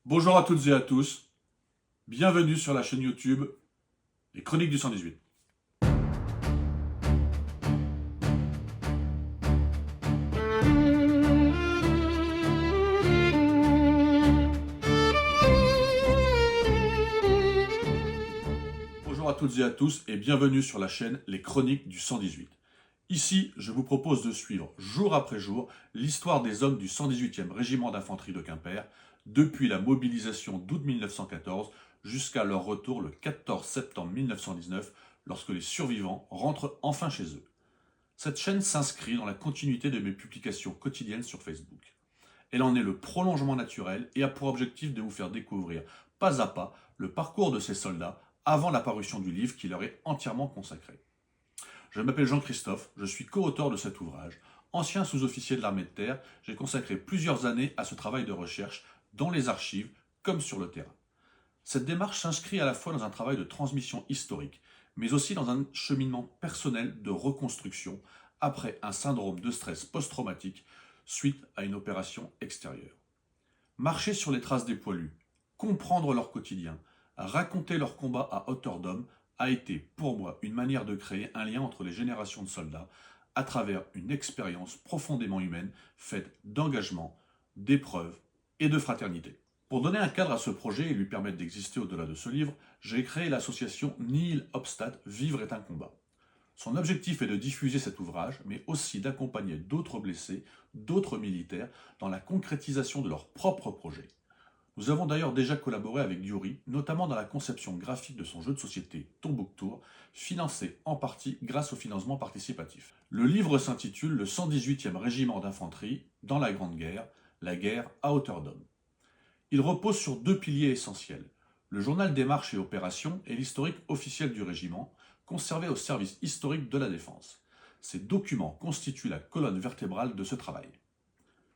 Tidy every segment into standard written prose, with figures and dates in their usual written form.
Bonjour à toutes et à tous, bienvenue sur la chaîne YouTube Les Chroniques du 118. Bonjour à toutes et à tous et bienvenue sur la chaîne Les Chroniques du 118. Ici, je vous propose de suivre jour après jour l'histoire des hommes du 118e régiment d'infanterie de Quimper depuis la mobilisation d'août 1914 jusqu'à leur retour le 14 septembre 1919 lorsque les survivants rentrent enfin chez eux. Cette chaîne s'inscrit dans la continuité de mes publications quotidiennes sur Facebook. Elle en est le prolongement naturel et a pour objectif de vous faire découvrir pas à pas le parcours de ces soldats avant la parution du livre qui leur est entièrement consacré. Je m'appelle Jean-Christophe, je suis co-auteur de cet ouvrage. Ancien sous-officier de l'armée de terre, j'ai consacré plusieurs années à ce travail de recherche dans les archives comme sur le terrain. Cette démarche s'inscrit à la fois dans un travail de transmission historique, mais aussi dans un cheminement personnel de reconstruction après un syndrome de stress post-traumatique suite à une opération extérieure. Marcher sur les traces des poilus, comprendre leur quotidien, raconter leur combat à hauteur d'homme a été pour moi une manière de créer un lien entre les générations de soldats à travers une expérience profondément humaine faite d'engagement, d'épreuves et de fraternité. Pour donner un cadre à ce projet et lui permettre d'exister au-delà de ce livre, j'ai créé l'association Nihil Obstat Vivre est un combat. Son objectif est de diffuser cet ouvrage, mais aussi d'accompagner d'autres blessés, d'autres militaires, dans la concrétisation de leurs propres projets. Nous avons d'ailleurs déjà collaboré avec Diori, notamment dans la conception graphique de son jeu de société Tombouctour, financé en partie grâce au financement participatif. Le livre s'intitule Le 118e régiment d'infanterie dans la Grande Guerre, la guerre à hauteur d'homme. Il repose sur deux piliers essentiels, le journal des marches et opérations et l'historique officiel du régiment, conservé au service historique de la défense. Ces documents constituent la colonne vertébrale de ce travail.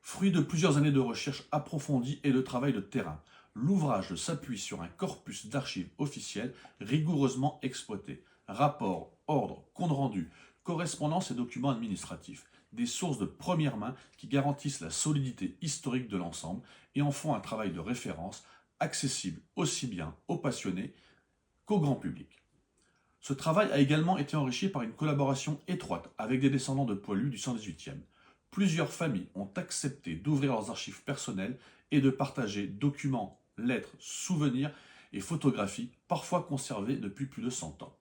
Fruit de plusieurs années de recherche approfondie et de travail de terrain, l'ouvrage s'appuie sur un corpus d'archives officielles rigoureusement exploité. Rapports, ordres, comptes rendus, correspondances et documents administratifs. Des sources de première main qui garantissent la solidité historique de l'ensemble et en font un travail de référence accessible aussi bien aux passionnés qu'au grand public. Ce travail a également été enrichi par une collaboration étroite avec des descendants de poilus du 118e. Plusieurs familles ont accepté d'ouvrir leurs archives personnelles et de partager documents, lettres, souvenirs et photographies, parfois conservés depuis plus de 100 ans.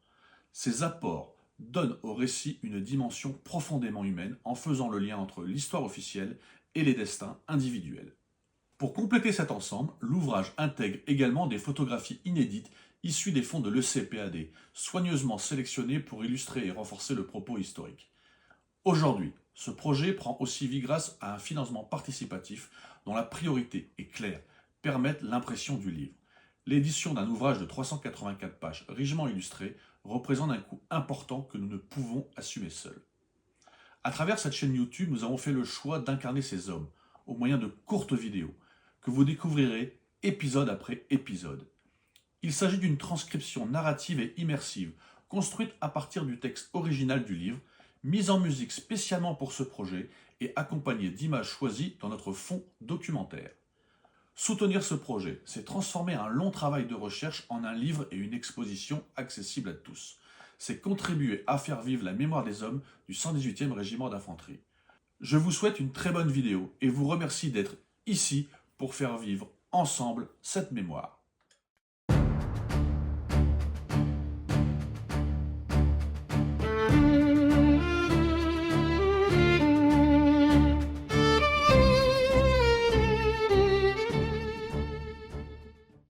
Ces apports donnent au récit une dimension profondément humaine en faisant le lien entre l'histoire officielle et les destins individuels. Pour compléter cet ensemble, l'ouvrage intègre également des photographies inédites issues des fonds de l'ECPAD, soigneusement sélectionnées pour illustrer et renforcer le propos historique. Aujourd'hui, ce projet prend aussi vie grâce à un financement participatif dont la priorité est claire, permettre l'impression du livre. L'édition d'un ouvrage de 384 pages richement illustré représente un coût important que nous ne pouvons assumer seuls. À travers cette chaîne YouTube, nous avons fait le choix d'incarner ces hommes au moyen de courtes vidéos que vous découvrirez épisode après épisode. Il s'agit d'une transcription narrative et immersive construite à partir du texte original du livre, mise en musique spécialement pour ce projet et accompagnée d'images choisies dans notre fond documentaire. Soutenir ce projet, c'est transformer un long travail de recherche en un livre et une exposition accessible à tous. C'est contribuer à faire vivre la mémoire des hommes du 118e régiment d'infanterie. Je vous souhaite une très bonne vidéo et vous remercie d'être ici pour faire vivre ensemble cette mémoire.